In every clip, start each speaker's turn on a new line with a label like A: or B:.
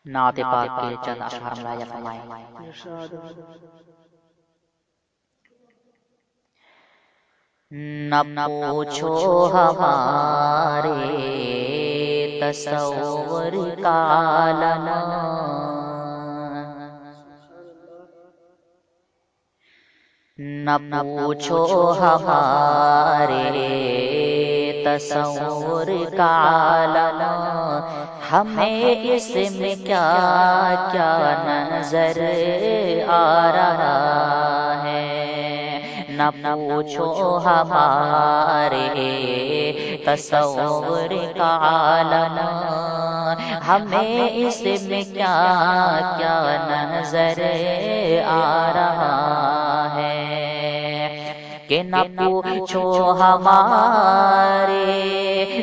A: نعت پاک کے چند اشعار ملاحظہ فرمائیں۔ نہ پوچھو ہمارے تصور کا عالم، نہ پوچھو ہمارے تصور کا عالم، ہمیں اس میں کیا کیا نظر آ رہا ہے۔ نہ پوچھو ہمارے تصور کا عالم، ہمیں اس میں کیا کیا نظر آ رہا ہے۔ کہ نہ پوچھو ہمارے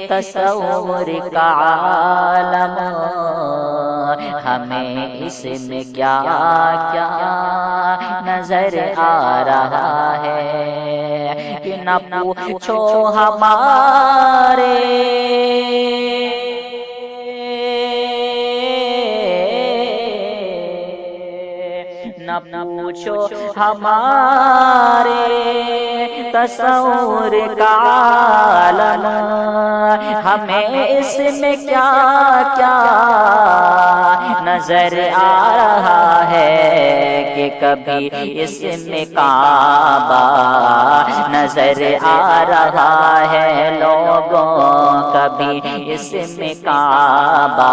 A: تصور کا عالم، ہمیں اس میں کیا کیا نظر آ رہا ہے۔ کہ نہ پوچھو ہمارے نہ پوچھو ہمارے تصور کا عالم، ہمیں اس میں کیا کیا نظر آ رہا ہے۔ کہ کبھی اس میں کعبہ نظر آ رہا ہے لوگوں، کبھی اس میں کعبہ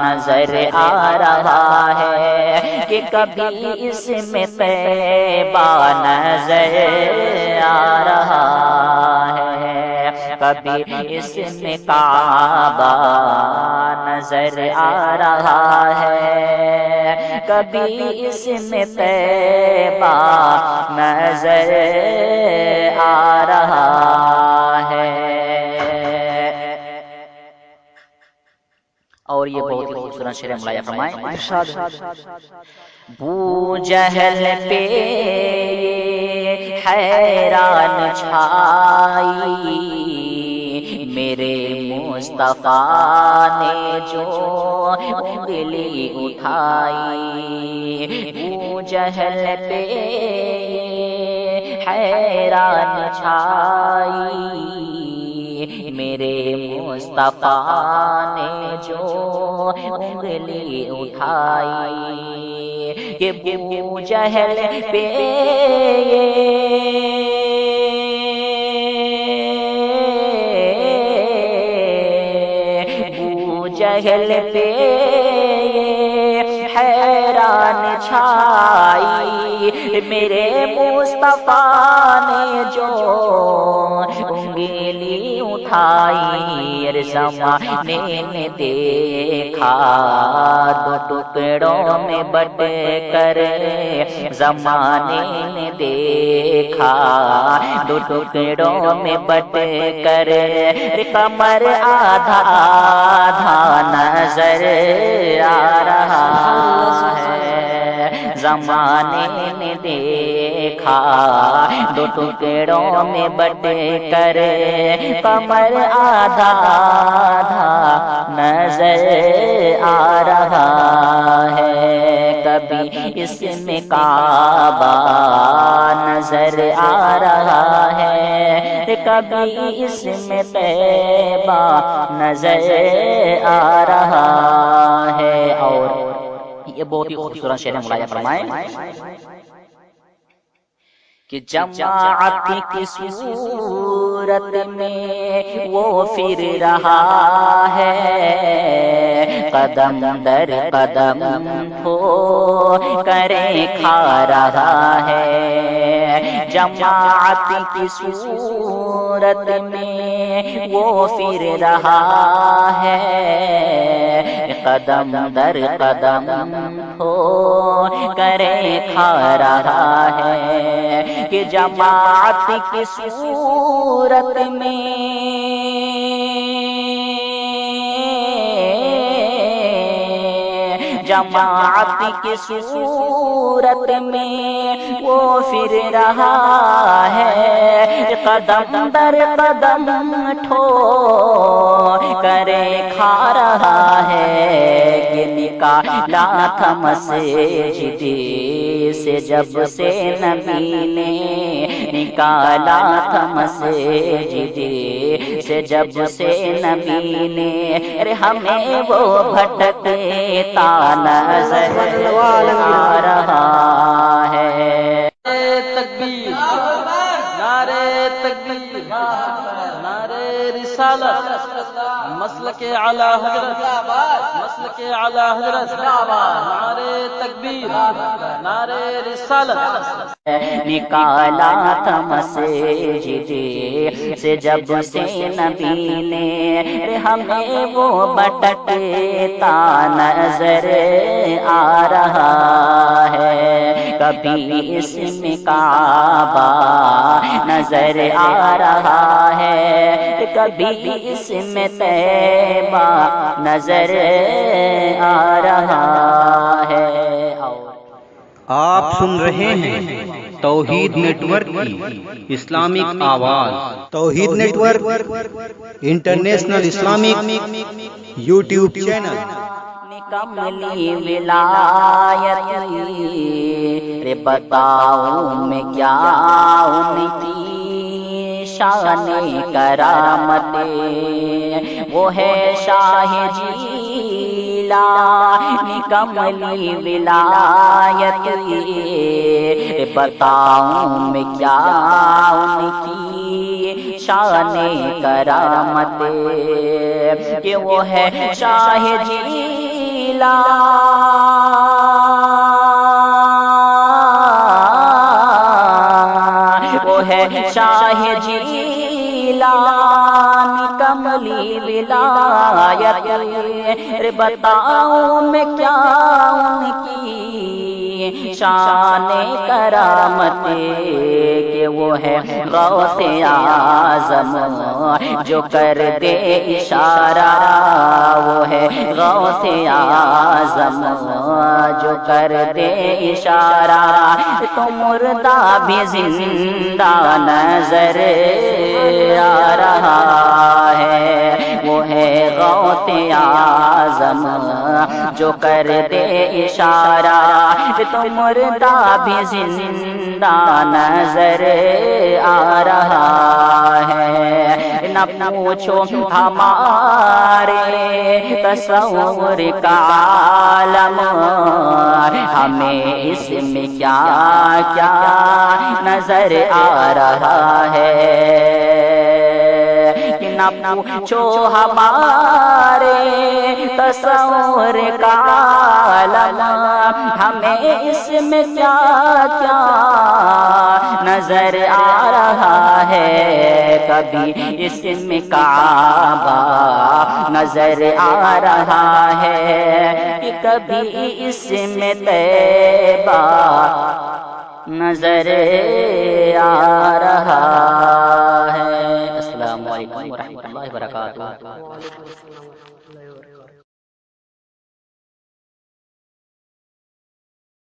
A: نظر آ رہا ہے۔ کہ کبھی اس میں طیبہ نظر آ رہا ہے، کبھی اس میں کعبہ نظر آ رہا ہے، کبھی اس میں طیبہ نظر آ رہا ہے۔ اور یہ بہت ہی خوبصورت شعر ملاحظہ فرمائیں۔ بو جہل پہ حیران چھائی، میرے مصطفیٰ نے جو انگلی اٹھائی۔ بو جہل پہ حیران چھائی، میرے مصطفیٰ نے جو انگلی اٹھائی۔ کہ بو جہل پہ بو جہل پہ حیران چھائی، میرے مصطفیٰ نے جو انگلی اٹھائی۔ زمانے نے دیکھا دو ٹکڑوں میں بٹ کر، زمانے نے دیکھا دو ٹکڑوں میں بٹ کر، قمر آدھا آدھا نظر آ رہا ہے۔ زمانے نے دیکھا دو ٹکڑوں میں بٹ کر، قمر آدھا آدھا نظر آ رہا ہے۔ کبھی اس میں کعبہ نظر آ رہا ہے، کبھی اس میں طیبہ نظر آ رہا ہے۔ اور یہ بہت ہی خوبصورت شعر ملاحظہ فرمائیں۔ کہ جماعت کی صورت میں وہ پھر رہا ہے، قدم در قدم ٹھوکریں کھا رہا ہے۔ جماعت کی صورت میں وہ پھر رہا ہے، قدم در قدم ٹھوکریں کھا رہا ہے۔ کہ جماعت کی صورت میں جماعت کی صورت میں وہ پھر رہا ہے، قدم در قدم ٹھوکریں کھا رہا ہے۔ کہ نکالا تھا مسجد سے جب سے نبی نے نکالا تھا مسجد سے جب سے نبی نے ارے ہمیں وہ بھٹکتا نظر آ رہا ہے۔
B: تکبیر، نعرے تکبیر، نعرے رسالت، مسلک اعلی حضرت، مسلک اعلی حضرت، نعرے تکبیر، نعرے رسالت۔
A: نکالا تھا مسجد سے جب سے نبی نے ہمیں وہ بھٹکتا نظر آ رہا ہے۔ کبھی اسم کعبہ نظر آ رہا ہے، کبھی اسم طیبہ نظر آ رہا ہے۔
C: آپ سن رہے ہیں توحید نیٹ ورک کی اسلامک آواز۔ Tauheed network international Islamic YouTube channel.
A: کملی ولایت رے بتاؤں میں کیا ان کی شان کرامت، وہ ہے شاہ جیلانی کملی ولایت رے بتاؤں میں کیا ان کی شان کرامت، کہ وہ ہے شاہ وہ ہے شاہ جیلانی کملی ولایت، بتاؤں میں کیا ان کی شان کرامت، کہ وہ ہے غوث اعظم جو کر دے اشارہ، وہ ہے غوث اعظم جو کر دے اشارہ، تو مردہ بھی زندہ نظر آ رہا ہے، وہ ہے غوث اعظم جو کر دے اشارہ، تو مردہ بھی زندہ نظر آ رہا ہے۔ نہ پوچھو ہمارے تصور کا عالم، ہمیں اس میں کیا کیا نظر آ رہا ہے۔ نہ پوچھو ہمارے تصور کا عالم، ہمیں اس میں کیا کیا نظر آ رہا ہے۔ کبھی اسم کعبہ نظر آ رہا ہے، کبھی اسم طیبہ نظر آ رہا ہے۔ السلام علیکم ورحمۃ اللہ وبرکاتہ۔